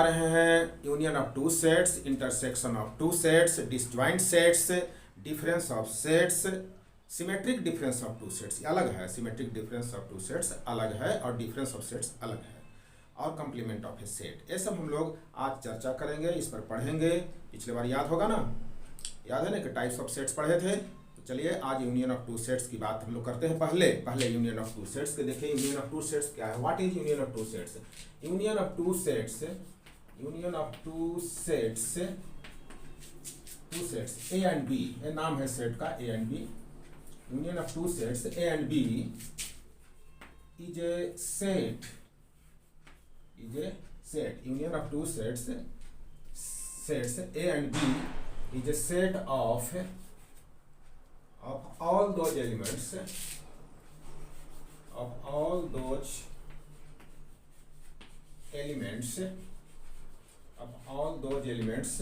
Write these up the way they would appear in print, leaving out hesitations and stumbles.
रहे हैं union of two sets, intersection of two sets, disjoint sets, difference of sets, symmetric difference of two sets अलग है, symmetric difference of two sets अलग है और difference of sets अलग है, और कंप्लीमेंट ऑफ ए सेट। ये सब हम लोग आज चर्चा करेंगे, इस पर पढ़ेंगे। पिछले बार याद होगा ना, याद है ना कि टाइप्स ऑफ सेट्स पढ़े थे। तो चलिए आज यूनियन ऑफ टू सेट्स की बात हम लोग करते हैं। पहले यूनियन ऑफ टू सेट्स के देखिए। यूनियन ऑफ टू सेट्स क्या है? What is union of two sets? Union of two sets, union of two sets A and B, ये नाम है सेट का, A and B. Union of two sets A and B is a set, union of two sets A and B is a set of all those elements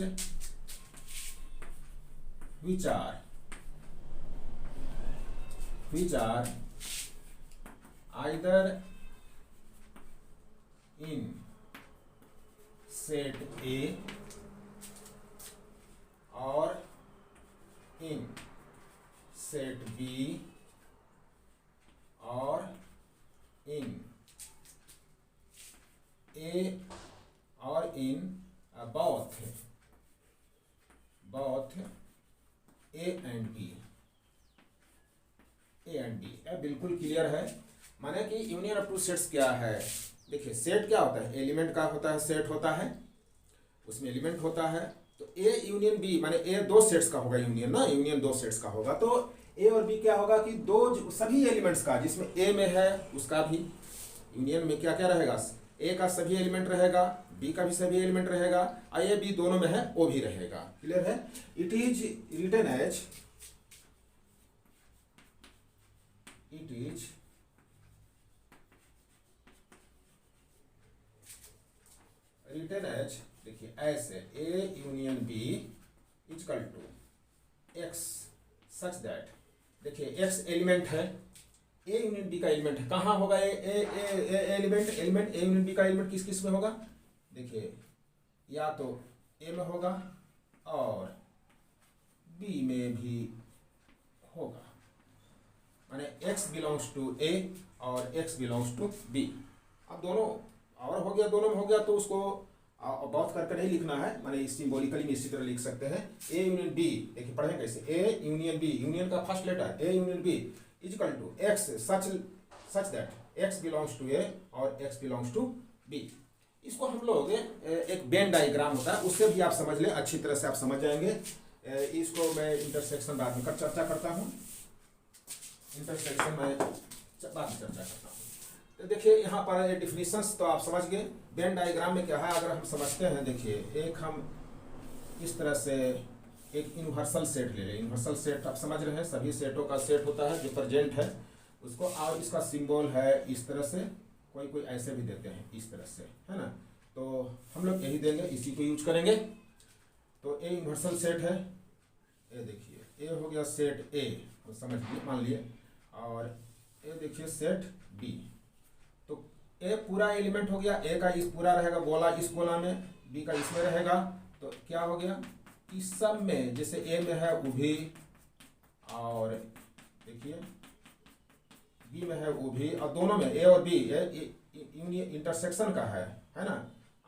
which are either in set A or in set B or in A or in both A and B। बिल्कुल clear है। माने कि union of two sets क्या है? देखिए set क्या होता है? एलिमेंट का होता है, सेट होता है, उसमें एलिमेंट होता है। तो ए यूनियन बी माने ए दो सेट्स का होगा, यूनियन ना, यूनियन दो सेट्स का होगा। तो ए और बी क्या होगा कि दो सभी एलिमेंट्स का, जिसमें ए में है उसका भी यूनियन में क्या क्या रहेगा? ए का सभी एलिमेंट रहेगा, बी का भी सभी एलिमेंट रहेगा, और ए बी दोनों में है वो भी रहेगा। क्लियर है? इट इज रिटन एज देखिए ऐसे A union B equal to x such that, देखिए एक्स एलिमेंट है, ए यूनियन बी का एलिमेंट है। कहाँ होगा एलिमेंट ए यूनियन बी का एलिमेंट किस किस में होगा? देखिए या तो ए में होगा और बी में भी होगा, माने x बिलोंग्स टू ए और x बिलोंग्स टू बी। अब दोनों और हो गया, दोनों में हो गया, तो उसको बहुत करके नहीं लिखना है, माने सिंबॉलिकली इसी तरह लिख सकते हैं। ए यूनियन बी, देखिए पढ़ें कैसे, ए यूनियन बी, यूनियन का first letter A union B equal to x such that x belongs to A और एक्स बिलोंग्स टू बी। इसको हम लोग एक वेन डायग्राम होता है, उससे भी आप समझ लें, अच्छी तरह से आप समझ जाएंगे। इसको मैं इंटरसेक्शन बाद में चर्चा करता हूँ, इंटरसेक्शन में बाद में चर्चा करता हूँ। तो देखिए यहाँ पर डिफिनीशंस तो आप समझ गए। वेन डायग्राम में क्या है अगर हम समझते हैं, देखिए एक हम इस तरह से एक यूनिवर्सल सेट ले लें। यूनिवर्सल सेट आप समझ रहे हैं, सभी सेटों का सेट होता है जो प्रेजेंट है उसको, और इसका सिंबल है इस तरह से, कोई ऐसे भी देते हैं इस तरह से, है ना। तो हम लोग यही देंगे, इसी को यूज करेंगे। तो ए यूनिवर्सल सेट है, ये देखिए ए हो गया सेट ए, समझ लिए, मान लिए, और ए देखिए सेट बी। तो ए पूरा एलिमेंट हो गया, ए का इस पूरा रहेगा गोला इस गोला में, बी का इसमें रहेगा। तो क्या हो गया, इस सब में जैसे ए में है वो भी, और देखिए बी में है वो भी, और दोनों में ए और बी यूनियन इंटरसेक्शन का है ना।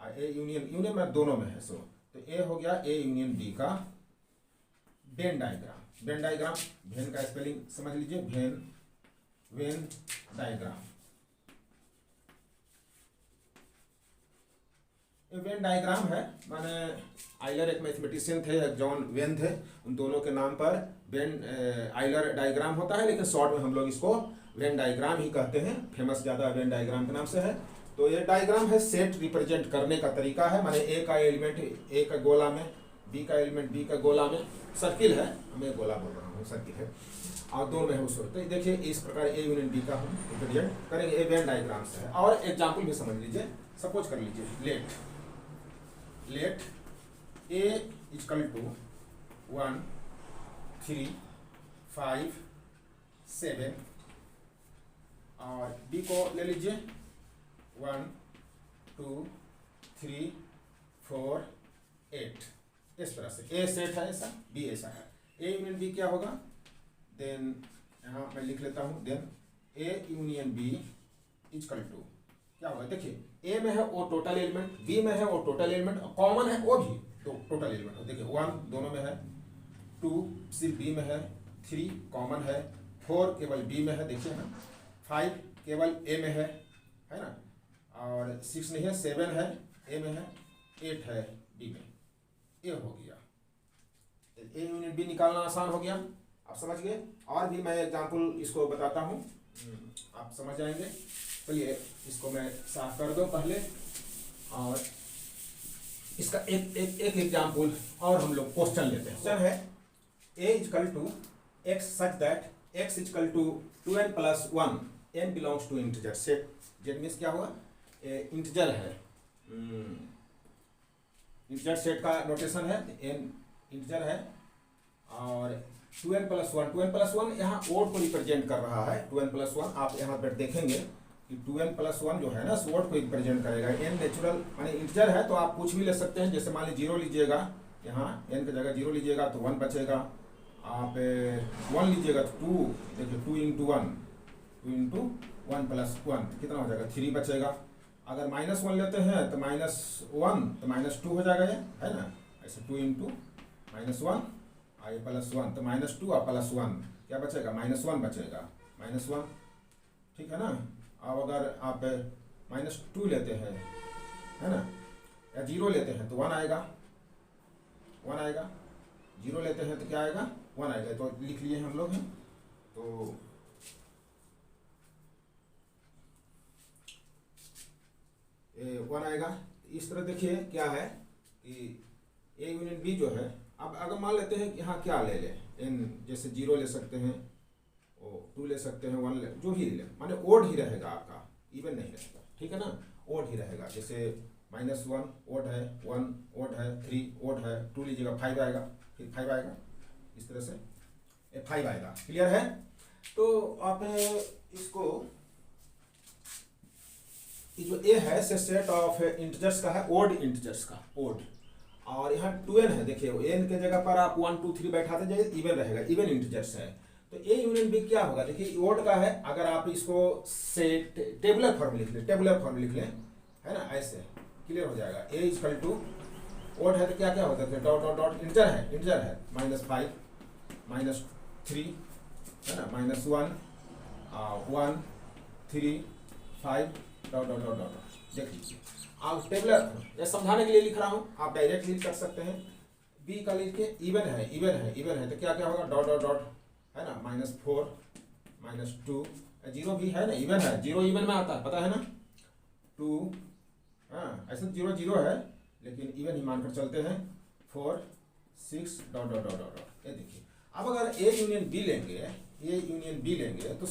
ए यूनियन में दोनों में है। सो तो ए हो गया ए यूनियन बी का Venn diagram. Venn diagram, when का स्पेलिंग समझ लीजिए, वेन डायग्राम। वेन डायग्राम है, माने आइलर एक मैथमेटिशियन थे, एक जॉन वेन थे, उन दोनों के नाम पर वेन आइलर डायग्राम होता है, लेकिन शॉर्ट में हम लोग इसको वेन डायग्राम ही कहते हैं। फेमस ज़्यादा वेन डायग्राम के नाम से है। तो ये डायग्राम है सेट रिप्रेजेंट करने का तरीका है, माने ए का एलिमेंट ए का गोला में, बी का एलिमेंट बी का गोला में, सर्किल है, मैं गोला बोल रहा हूँ, सर्किल है, और दोनों में है उस। तो देखिए इस प्रकार ए यूनियन बी का हम रिप्रेजेंट करेंगे, ए वेन डायग्राम से है। और एग्जाम्पल भी समझ लीजिए, सपोज कर लीजिए, लेट ए इक्वल टू 1 3 5 7, और बी को ले लीजिए 1 2 3 4 8, इस तरह से ए सेट है ऐसा, बी ऐसा है। ए यूनियन बी क्या होगा, देन यहाँ मैं लिख लेता हूँ, then A union B equal to क्या होगा, देखिए ए में है वो टोटल एलिमेंट, बी में है वो टोटल एलिमेंट, कॉमन है वो भी तो टोटल एलिमेंट, देखिए 1 दोनों में है, 2 सिर्फ बी में है, 3 कॉमन है, 4 केवल बी में है देखिए ना, 5 केवल ए में है ना, और 6 नहीं है, 7 है ए में है, 8 है बी में, ये हो गया। ए यूनियन बी निकालना आसान हो गया, आप समझ गए। और भी मैं एग्जाम्पल इसको बताता हूँ, आप समझ जाएंगे। चलिए इसको मैं साफ कर दो पहले, और इसका एक एग्जाम्पल और हम लोग क्वेश्चन लेते हैं। क्वेश्चन है A equal to x such that x equal to 2n + 1, n belongs to integer set. Z means क्या हुआ, इंटीजर है, इंटीजर सेट का नोटेशन है, n इंटीजर है, और 2n + 1 यहाँ ओड को रिप्रेजेंट कर रहा है। 2n + 1 आप यहाँ पर देखेंगे कि 2n + 1 जो है ना ओड को रिप्रेजेंट करेगा। n नेचुरल माने इंटीजर है तो आप कुछ भी ले सकते हैं, जैसे मान लीजिए 0 लीजिएगा, यहाँ n की जगह 0 लीजिएगा तो 1 बचेगा, आप 1 लीजिएगा तो 2, देखिए 2 × 1, 2 × 1 + 1 कितना हो जाएगा, 3 बचेगा। अगर -1 लेते हैं तो -1 तो -2 हो जाएगा, ये है ना, ऐसे 2 × -1 आई +1 तो -2 और +1 क्या बचेगा, -1 बचेगा, -1 ठीक है ना। अब अगर आप -2 लेते हैं है ना, या 0 लेते हैं तो 1 आएगा, 1 आएगा, 0 लेते हैं तो क्या आएगा, 1 आएगा, तो लिख लिए हम लोग हैं। तो 1 आएगा। इस तरह देखिए क्या है कि ए यूनियन बी जो है, अब अगर मान लेते हैं कि यहाँ क्या ले लें, n जैसे 0 ले सकते हैं, 2 ले सकते हैं, 1 ले, जो ही ले, माने ओड ही रहेगा आपका, इवन नहीं रहेगा, ठीक है ना, ओड ही रहेगा। जैसे -1 ओड है, 1 ओड है, 3 ओड है, 2 लीजिएगा 5 आएगा, फिर 5 आएगा, इस तरह से 5 आएगा। क्लियर है। तो आप इसको ये जो ए है सेट ऑफ इंटीजर्स का है, ओड इंटीजर्स का, ओड, और यहाँ 2n है, देखिए n के जगह पर आप 1 2 3 बैठाते जाइए, इवन रहेगा, इवन इंटीजर्स है। तो ए यूनियन बी क्या होगा, देखिए ओड का है, अगर आप इसको सेट टेबुलर फॉर्म लिख लें, टेबुलर फॉर्म लिख लें, है ना, ऐसे क्लियर हो जाएगा। ए इक्वल टू ओड है तो क्या क्या होता है, डॉट डॉट डॉट इंटीजर है, इंटीजर है, -5 -3 है ना, -1 1 3 5 डॉट डॉट डॉट डॉट, देख लीजिए। आप टेबलर, मैं समझाने के लिए लिख रहा हूँ, आप डायरेक्ट लिख कर सकते हैं। बी का लिख के इवन है, इवन है, इवन है तो क्या क्या होगा, डॉट डॉट डॉट है ना, -4 -2, 0 भी है ना, इवन है, 0 इवन में आता है, पता है ना, 2, हाँ ऐसे 0 0 है लेकिन इवन ही मानकर चलते हैं, 4 6 डॉट डॉट डॉट डॉट। ये देखिए, अब अगर ए यूनियन बी लेंगे, ए यूनियन बी लेंगे तो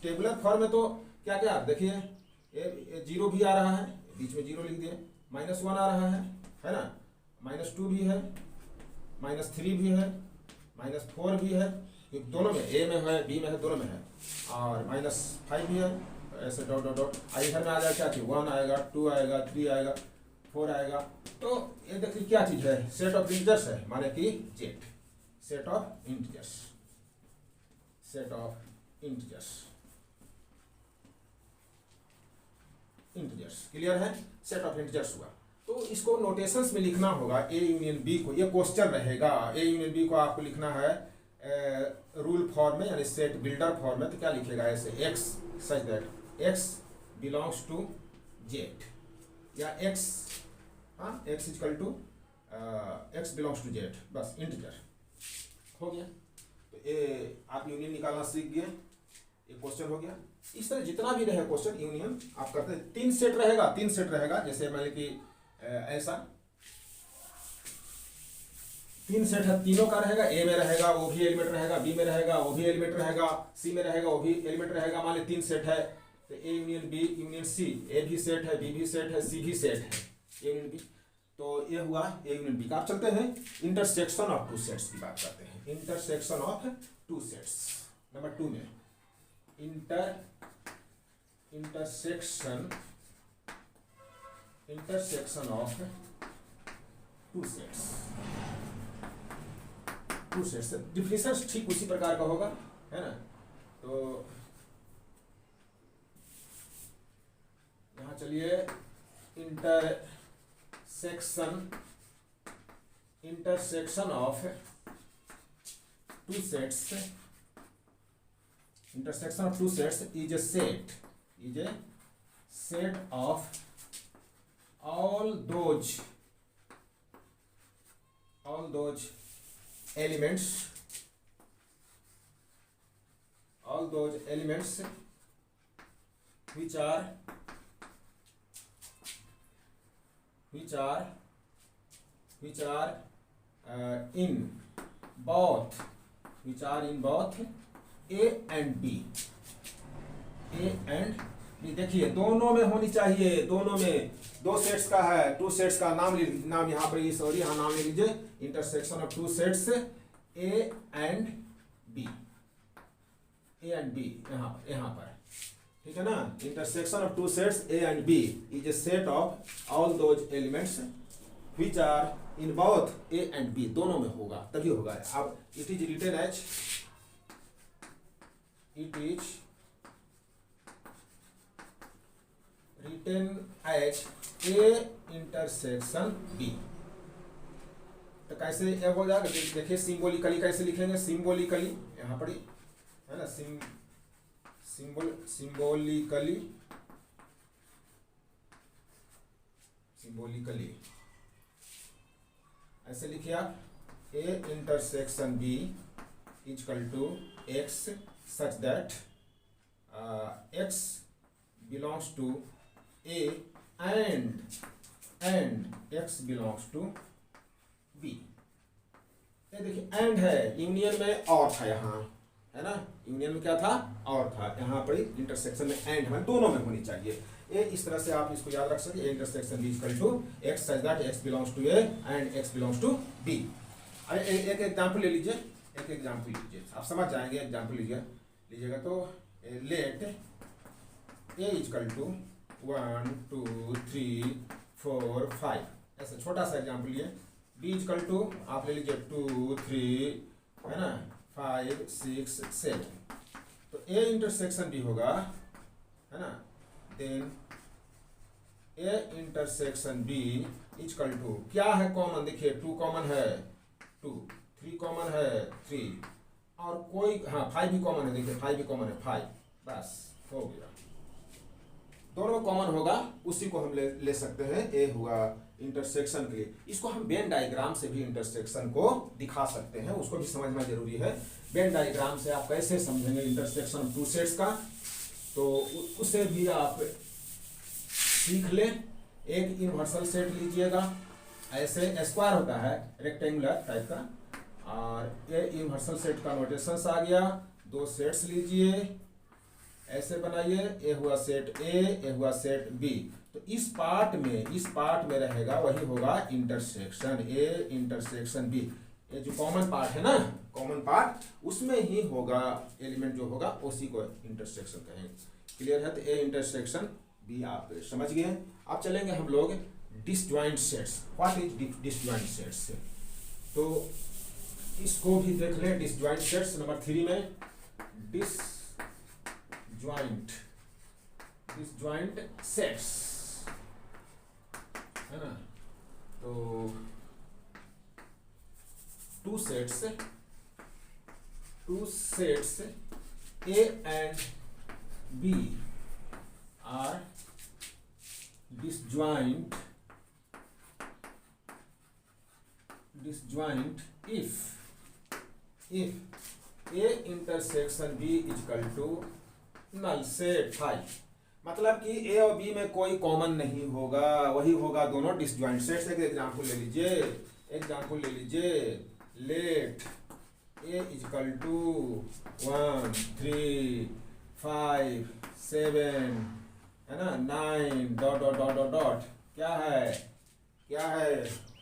टेबुलर फॉर्म में तो क्या क्या देखिए, 0 भी आ रहा है, बीच में 0 लिख दिए, -1 आ रहा है ना, -2 भी है, -3 भी है, -4 भी है, क्योंकि दोनों में, ए में है बी में है, दोनों में है, और -5 भी है, ऐसे डॉट डॉट डॉट। इधर में आ जाएगा क्या, 1 आएगा, 2 आएगा, 3 आएगा, 4 आएगा। तो ये देखिए क्या चीज़ है, सेट ऑफ इंटीजर्स है, माने कि jet, set of integers, set of integers, integers. Clear है, सेट ऑफ इंटीजर्स हुआ। तो इसको नोटेशंस में लिखना होगा, ए यूनियन बी को, ये क्वेश्चन रहेगा, ए यूनियन बी को आपको लिखना है रूल फॉर्म में, यानी सेट बिल्डर फॉर्म में। तो क्या लिखेगा, ऐसे x such that x belongs to Z, या एक्स, हाँ x equal to x belongs to Z, बस इंटीजर हो गया। तो ये आप यूनियन निकालना सीख गए, ये क्वेश्चन हो गया। इस तरह जितना भी रहे क्वेश्चन यूनियन आप करते हैं, 3 सेट रहेगा, 3 सेट रहेगा, जैसे मान लीजिए कि ऐसा 3 सेट है, तीनों का रहेगा, ए में रहेगा वो भी एलिमेंट रहेगा, बी में रहेगा वो भी एलिमेंट रहेगा, सी में रहेगा वो भी एलिमेंट रहेगा। मान लीजिए 3 सेट है तो A union B union C, A भी सेट है, बी भी सेट है, सी भी सेट है, ए यूनियन बी। तो ये हुआ ए यूनियन बी का। आप चलते हैं इंटरसेक्शन ऑफ 2 सेट्स की बात करते हैं, इंटरसेक्शन ऑफ 2 सेट्स। नंबर 2 में intersection of two sets. Two sets definition ठीक उसी प्रकार का होगा, है ना। तो यहाँ चलिए intersection of two sets, intersection of two sets is a set of all those elements which are in both A and B। देखिए दोनों में होनी चाहिए, दोनों में दो सेट्स का है, टू सेट्स का नाम यहाँ पर सॉरी यहाँ नाम ले लीजिए, intersection of two sets A and B यहाँ पर, ठीक है ना। Intersection of two sets A and B is a set of all those elements which are in both A and B, दोनों में होगा तभी होगा। अब it is written as A intersection B। तो कैसे ये हो जाएगा, देखिए सिंबॉलिकली कैसे लिखेंगे, सिंबॉलिकली यहाँ पर है ना, सिंबॉलिकली ऐसे लिखिए आप, A intersection B equal to X such that X belongs to A and X belongs to B। ये देखिए एंड है, यूनियन में और था यहाँ, है ना, यूनियन में क्या था और था, यहाँ पर इंटरसेक्शन में एंड है, दोनों में होनी चाहिए। ये इस तरह से आप इसको याद रख सकते हैं, intersection B equal to X such that X belongs to A and X belongs to B। अरे एक एग्जाम्पल ले लीजिए, आप समझ जाएंगे। एग्जाम्पल लीजिएगा तो लेट A इक्वल टू 1 2 3 4 5, ऐसा छोटा सा एग्जाम्पल लिए। B इक्वल टू आप ले लीजिए 2 3 है ना 5 6 7, तो A इंटरसेक्शन B होगा, है ना। Then A intersection B equal to क्या है कॉमन, देखिए 2 कॉमन है 2, 3 कॉमन है 3 और कोई 5 भी कॉमन है, देखिए 5 भी कॉमन है 5, बस हो गया। दोनों कॉमन होगा, उसी को हम ले सकते हैं, ए हुआ इंटरसेक्शन के लिए। इसको हम वेन डायग्राम से भी इंटरसेक्शन को दिखा सकते हैं, उसको भी समझना जरूरी है। वेन डायग्राम से आप कैसे समझेंगे इंटरसेक्शन ऑफ टू सेट्स का, तो उसे भी आप सीख ले। एक यूनिवर्सल सेट लीजिएगा, ऐसे स्क्वायर होता है रेक्टेंगुलर टाइप का, और ये यूनिवर्सल सेट का नोटेशंस आ गया। दो सेट्स लीजिए, ऐसे बनाइए, ए हुआ सेट ए, ए हुआ सेट बी। तो इस पार्ट में रहेगा वही होगा इंटरसेक्शन ए इंटरसेक्शन बी। ये जो कॉमन पार्ट है ना, कॉमन पार्ट उसमें ही होगा, एलिमेंट जो होगा उसी को इंटरसेक्शन कहेंगे। क्लियर है? तो ए इंटरसेक्शन बी आप समझ गए। अब चलेंगे हम लोग disjoint sets. What is disjoint sets? तो इसको भी देख लें। डिसजॉइंट सेट्स नंबर 3 में डिसजॉइंट सेट्स है ना। तो to sets A and B are disjoint if A intersection B is equal to null set 5। मतलब कि A और B में कोई कॉमन नहीं होगा, वही होगा दोनों डिसजॉइंट सेट्स। एक एग्जांपल ले लीजिए, late A is equal to 1 3 5 7 है ना 9 dot dot dot dot dot क्या है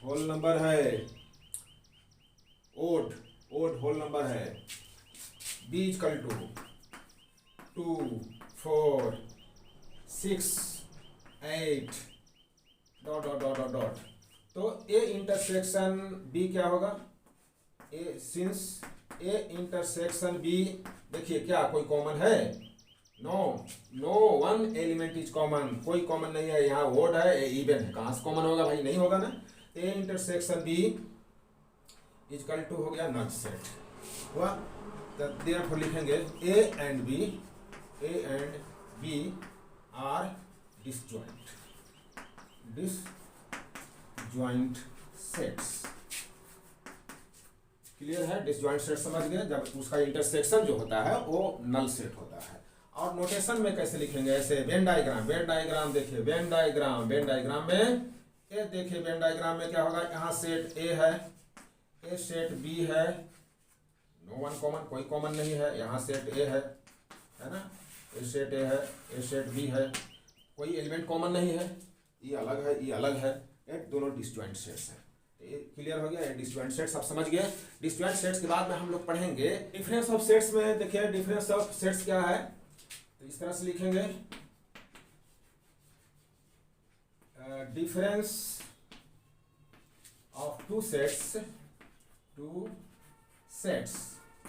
होल नंबर है, ओड होल नंबर है। B is equal to 2 4 6 8 dot dot dot dot dot तो ए इंटरसेक्शन बी क्या होगा, A since A intersection B, देखिए क्या कोई कॉमन है, no no one element is common, कोई कॉमन नहीं है, यहाँ वर्ड है इवन है, कहाँ से कॉमन होगा भाई, नहीं होगा ना। A intersection B equal to हो गया नल सेट हुआ, तो देयरफॉर लिखेंगे A and B are disjoint sets. Clear है, डिसजॉइंट सेट समझ गए, जब उसका इंटरसेक्शन जो होता है वो नल सेट होता है। और नोटेशन में कैसे लिखेंगे, ऐसे वेन डायग्राम देखिए, वेन डायग्राम में ये देखिए, वेन डायग्राम में क्या होगा, यहाँ सेट ए है, ए सेट बी है, नो वन कॉमन, कोई कॉमन नहीं है, यहाँ सेट ए है ना, ए सेट ए है, ए सेट बी है, कोई एलिमेंट कॉमन नहीं है, ये अलग है, ये अलग है, ये दोनों डिसजॉइंट सेट्स हैं। क्लियर हो गया, डिसजॉइंट सेट्स आप समझ गए। डिसजॉइंट सेट्स के बाद में हम लोग पढ़ेंगे डिफरेंस ऑफ सेट्स में। देखिए डिफरेंस ऑफ सेट्स क्या है, तो इस तरह से लिखेंगे, difference of two sets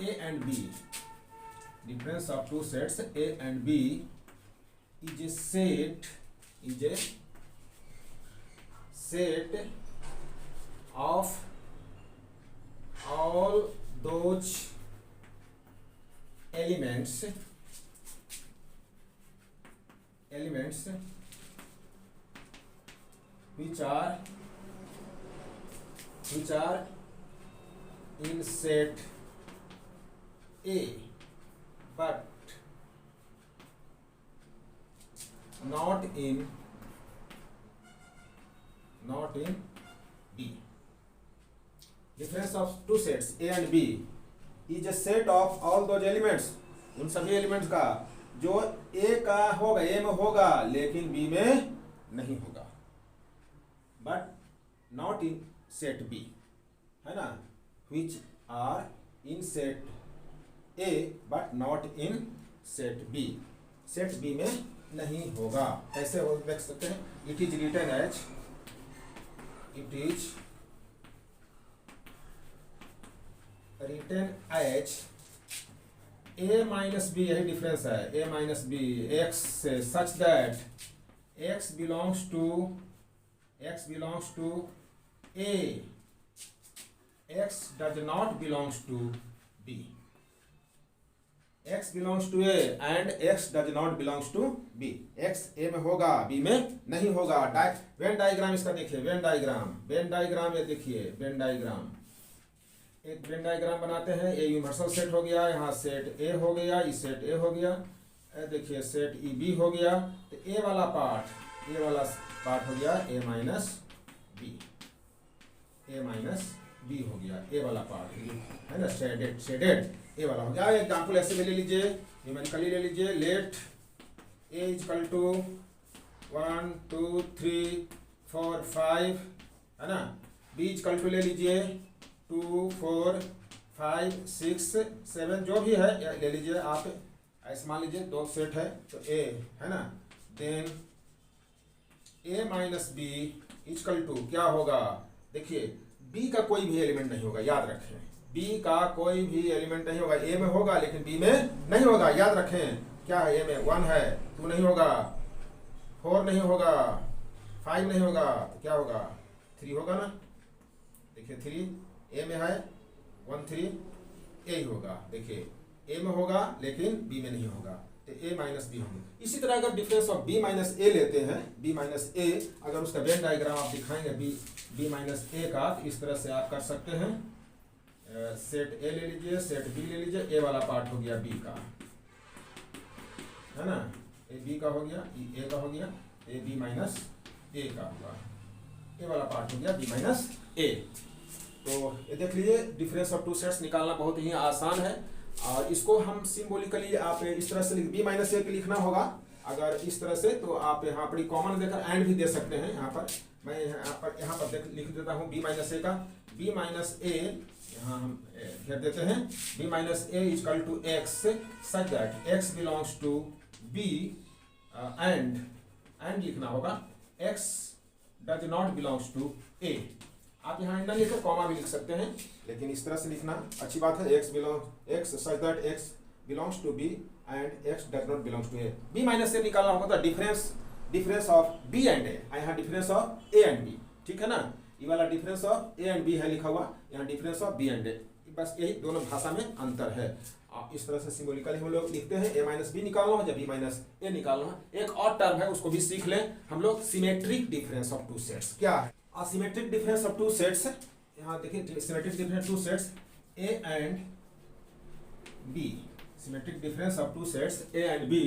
A and B, difference of two sets A and B is a set of all those elements which are in set A but not in B. Difference of two sets A and B is a set of all those elements, उन सभी elements का जो A का होगा, A में होगा लेकिन B में नहीं होगा, but not in set B, है ना, which are in set A but not in set B, set B में नहीं होगा। ऐसे हो देख सकते हैं, it is written as, it is written as a minus b, यही डिफरेंस है, a minus b x से, such that x belongs to a, x does not belongs to b, x belongs to a and x does not belongs to b, x a में होगा b में नहीं होगा। Venn diagram इसका देखिए, Venn diagram ये देखिए, वेन डायग्राम, एक वेन डायग्राम बनाते हैं, ए यूनिवर्सल सेट हो गया, यहाँ सेट ए हो गया, ई सेट ए हो गया, देखिए सेट ई बी हो गया, तो ए वाला पार्ट हो गया ए माइनस बी हो गया, ए वाला पार्ट है ना, शेडेड ए वाला हो गया। एग्जाम्पल ऐसे में ले लीजिए, न्यूमेरिकली ले लीजिए, लेट ए इजकल टू 1 2 3 4 5, है ना, बी इजकल टू ले लीजिए 2 4 5 6 7, जो भी है ले लीजिए आप, ऐसे मान लीजिए दो सेट है, तो ए है ना, then A minus B equal to क्या होगा, देखिए बी का कोई भी एलिमेंट नहीं होगा, याद रखें, बी का कोई भी एलिमेंट नहीं होगा, ए में होगा लेकिन बी में नहीं होगा, याद रखें, क्या है, ए में 1 है, 2 नहीं होगा, 4 नहीं होगा, 5 नहीं होगा, तो क्या होगा, 3 होगा ना, देखिए 3 ए में है, 1 3 ए ही होगा, देखिए ए में होगा लेकिन बी में नहीं होगा, तो ए माइनस बी होगा। इसी तरह अगर डिफरेंस ऑफ बी माइनस ए लेते हैं, बी माइनस ए, अगर उसका वेन डायग्राम आप दिखाएंगे बी माइनस ए का, तो इस तरह से आप कर सकते हैं, सेट ए ले लीजिए, सेट बी ले लीजिए, ए वाला पार्ट हो गया बी का, है ना, ए बी का हो गया, ए का हो गया, ए बी माइनस ए का होगा, ए वाला पार्ट हो गया बी माइनस ए। तो ये देख लीजिए, डिफरेंस ऑफ टू सेट्स निकालना बहुत ही आसान है, और इसको हम सिंबॉलिकली आप इस तरह से बी माइनस ए लिखना होगा, अगर इस तरह से, तो आप यहाँ पर कॉमन देकर एंड भी दे सकते हैं, यहाँ पर मैं यहाँ पर लिख देता हूँ बी माइनस ए का, बी माइनस ए यहाँ हम घेर देते हैं, B minus A is equal to x such that x belongs to B, and लिखना होगा, x does not belongs to A. आप यहाँ न लिखो, कॉमा भी लिख सकते हैं, लेकिन इस तरह से लिखना अच्छी बात है। X such that x belongs to B and x does not belongs to A. B minus से निकालना होगा तो difference of B and A, यहाँ difference of A and B, ठीक है ना। ये वाला difference of A and B है लिखा हुआ, यहाँ difference of B and A, बस यही दोनों भाषा में अंतर है। इस तरह से सिंबॉलिकली हम लोग लिखते हैं। ए माइनस बी निकालना हो, जब बी माइनस ए निकालना हो। एक और टर्म है, उसको भी सीख लें हम लोग, symmetric difference of two sets. क्या है symmetric difference of two sets? यहाँ देखिए, symmetric difference two sets A and B. Symmetric difference of two sets A and B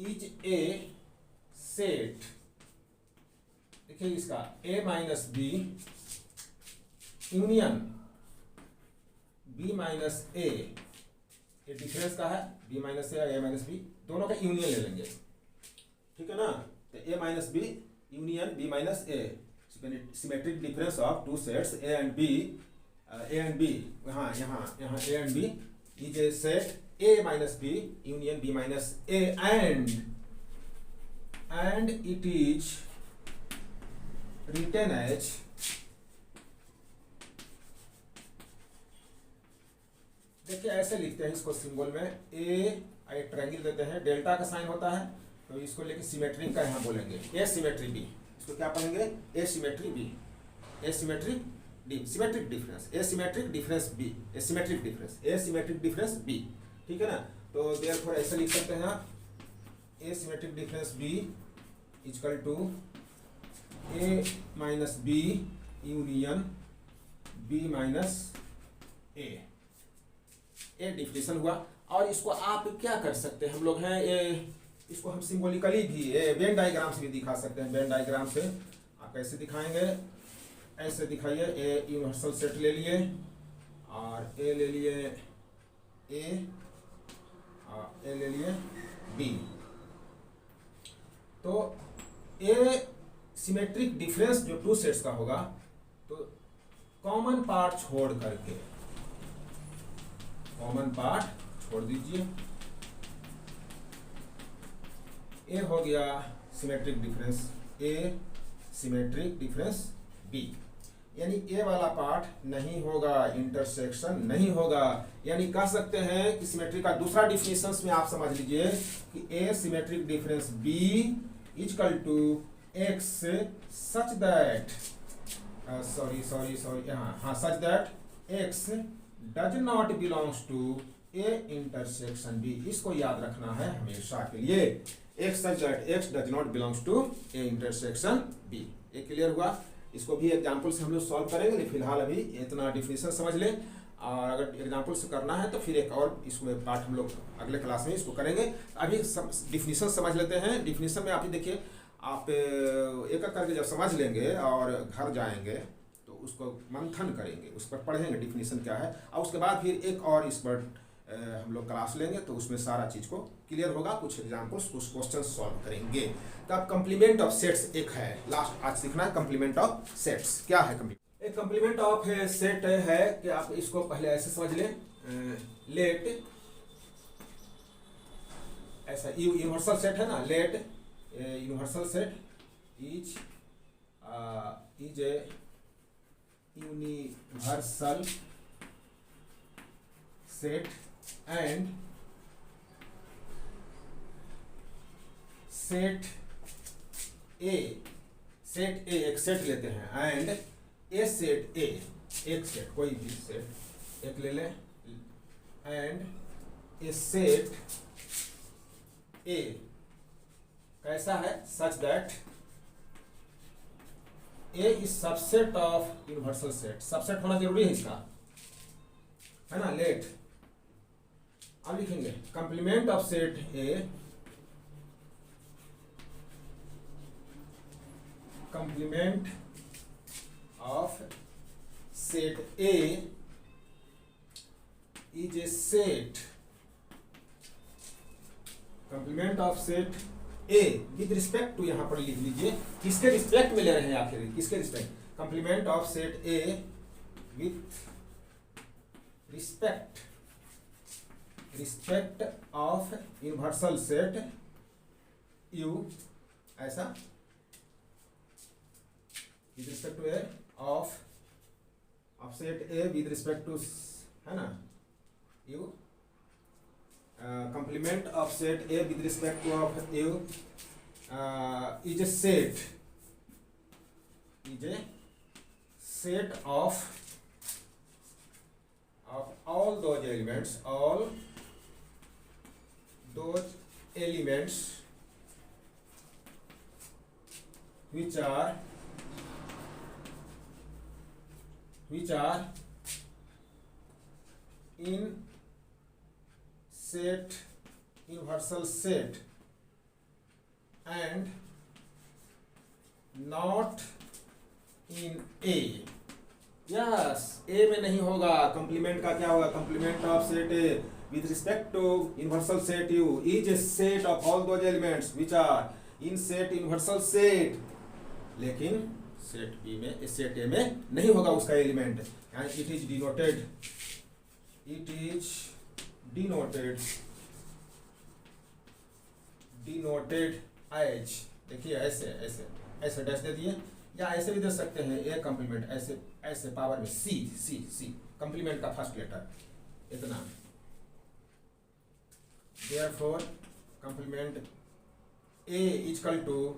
is a set. देखिए इसका A minus B union B minus A, ये difference का है, B minus A minus B दोनों का union ले लेंगे, ठीक है ना। तो A minus B union B minus A, symmetric difference of two sets A and B, यहाँ A and B is a set A minus B union B minus A and it is written as देखिए ऐसे लिखते हैं इसको symbol में, एक triangle देते हैं, डेल्टा का साइन होता है, तो इसको लेके सिमेट्रिक का यहाँ बोलेंगे ए सिमेट्री बी। इसको क्या पढ़ेंगे? ए सिमेट्री बी, ए सिमेट्रिक सिमेट्रिक डिफरेंस, ए सिमेट्रिक डिफरेंस बी, ए सिमेट्रिक डिफरेंस, ए सिमेट्रिक डिफरेंस बी, ठीक है ना। तो देयरफॉर ऐसे लिख सकते हैं आप, A symmetric difference B equal to A minus B union B minus A. Definition हुआ। और इसको आप क्या कर सकते हैं, हम लोग हैं इसको हम सिंबॉलिकली भी वेन डायग्राम से भी दिखा सकते हैं। वेन डायग्राम से आप कैसे दिखाएंगे? ऐसे दिखाइए, ए यूनिवर्सल सेट ले लिए और ए ले लिए ए और ए ले लिए बी। तो ए सिमेट्रिक डिफरेंस जो टू सेट्स का होगा, तो कॉमन पार्ट छोड़ करके, कॉमन पार्ट छोड़ दीजिए, ए हो गया सिमेट्रिक डिफरेंस ए, सिमेट्रिक डिफरेंस बी। यानी ए वाला पार्ट नहीं होगा, इंटरसेक्शन नहीं होगा। यानी कह सकते हैं कि सिमेट्री का दूसरा डिफिनेशन में आप समझ लीजिए कि A symmetric difference B equal to x such that such that X does not belongs to A intersection B. इसको याद रखना है हमेशा के लिए, X such that X does not belongs to A intersection B. ये क्लियर हुआ? इसको भी एग्जाम्पल से हम लोग सॉल्व करेंगे, लेकिन फिलहाल अभी इतना डिफिनेशन समझ लें, और अगर एग्जाम्पल से करना है तो फिर एक और इसमें पार्ट हम लोग अगले क्लास में इसको करेंगे। अभी डिफिनेशन समझ लेते हैं। डिफिनेशन में आप ही देखिए, आप एक एक करके जब समझ लेंगे और घर जाएंगे तो उसको मंथन करेंगे, उस पर पढ़ेंगे डिफिनेशन क्या है, और उसके बाद फिर एक और इस पर हम लोग क्लास लेंगे, तो उसमें सारा चीज़ को क्लियर होगा। कुछ एग्जाम्पल्स, कुछ क्वेश्चन सॉल्व करेंगे। तो अब कंप्लीमेंट ऑफ सेट्स एक है, लास्ट आज सीखना है कंप्लीमेंट ऑफ सेट्स। क्या है एक कंप्लीमेंट ऑफ सेट? है कि आप इसको पहले ऐसे समझ लें, लेट ऐसा यूनिवर्सल सेट है ना, let universal set is a universal set and set A एक सेट लेते हैं, एंड ए सेट ए, एक सेट कोई भी सेट एक ले लें, एंड ए सेट ए कैसा है? Such that A is subset of universal set. Subset होना जरूरी है इसका, है ना। लेट अब लिखेंगे complement of set A, complement of set A is a set, complement of set A with respect to, यहां पर लिख लीजिए किसके रिस्पेक्ट में ले रहे हैं आखिर, किसके respect? Complement of set A with respect of universal set U, ऐसा with respect to A of set A with respect to, है ना, U complement of set A with respect to of U is a set of all those elements which are in set universal set and not in A. Yes, A में नहीं होगा। Complement का क्या होगा? Complement of set A with respect to universal set U is a set of all those elements which are in set universal set, लेकिन set B में, set A में नहीं होगा उसका element. And it is denoted as, देखिए ऐसे dash दे दिए, या ऐसे भी दे सकते हैं, ए कंप्लीमेंट, ऐसे पावर में सी कंप्लीमेंट का फर्स्ट लेटर इतना। Therefore complement A equal to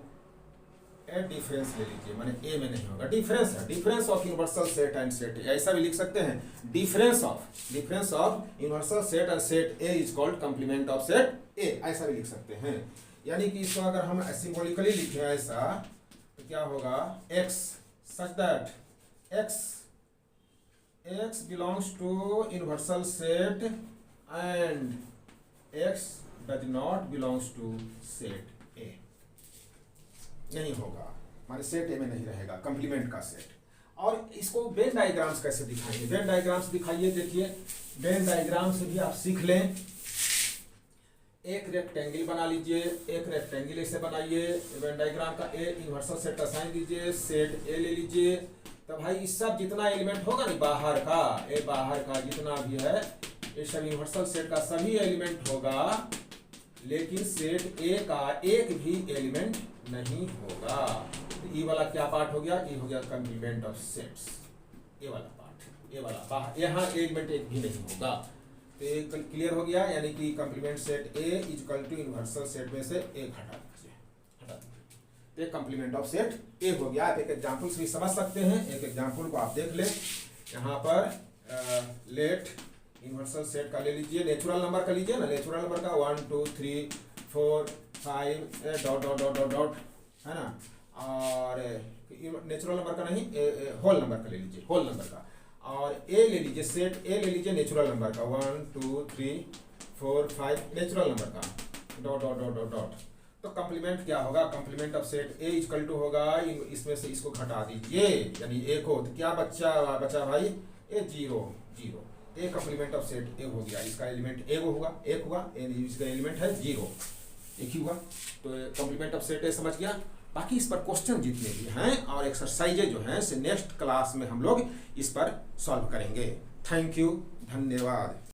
A difference ले लीजिए, माने ए में नहीं होगा, डिफरेंस है, difference of universal set and set A, ऐसा भी लिख सकते हैं, difference of universal set and set A is called complement of set A, ऐसा भी लिख सकते हैं। यानी कि इसको अगर हम सिंबॉलिकली लिखें ऐसा, तो क्या होगा? x such that x belongs to universal set and x does not belongs to set A, नहीं होगा, हमारे सेट ए में नहीं रहेगा कंप्लीमेंट का सेट। और इसको वेन डायग्राम्स कैसे दिखाएंगे? वेन डायग्राम्स दिखाइए, देखिए वेन डायग्राम से भी आप सीख लें। एक रेक्टेंगल बना लीजिए, एक रेक्टेंगल ऐसे बनाइए, वेन डायग्राम का ए यूनिवर्सल सेट का साइन दीजिए, सेट ए ले लीजिए, तो भाई इस सब जितना एलिमेंट होगा ना बाहर का जितना भी है, ये सब यूनिवर्सल सेट का सभी एलिमेंट होगा, लेकिन सेट ए का एक भी एलिमेंट नहीं होगा। तो ये वाला क्या पार्ट हो गया? ये हो गया कंप्लीमेंट ऑफ सेट्स, ये वाला पार्ट, ये वाला बाहर, यहाँ एलिमेंट एक भी नहीं होगा। तो ये क्लियर हो गया, यानी कि complement set A is equal to universal set में से एक हटा दीजिए, तो ये कंप्लीमेंट ऑफ सेट ए हो गया। आप एक एग्जांपल से भी समझ सकते हैं, एक एग्जांपल को आप देख लें। यहाँ पर लेट यूनिवर्सल सेट का ले लीजिए, नेचुरल नंबर का लीजिए ना, नेचुरल नंबर का 1 2 3 4 5 dot dot dot dot dot, है ना, और नेचुरल नंबर का नहीं, होल नंबर का ले लीजिए, होल नंबर का, और ए ले लीजिए, सेट ए ले लीजिए नेचुरल नंबर का 1 2 3 4 5 नेचुरल नंबर का dot dot dot dot dot. तो कंप्लीमेंट क्या होगा? Complement of set A equal to होगा, इसमें से इसको घटा दीजिए, यानी ए को, तो क्या बचा भाई? ए 0 0, ए कंप्लीमेंट ऑफ सेट ए हो गया, इसका एलिमेंट एक होगा, इसका एलिमेंट है 0, एक ही हुआ। तो कंप्लीमेंट ऑफ सेट ए समझ गया। बाकी इस पर क्वेश्चन जितने भी हैं और एक्सरसाइजेज जो हैं से नेक्स्ट क्लास में हम लोग इस पर सॉल्व करेंगे। थैंक यू, धन्यवाद।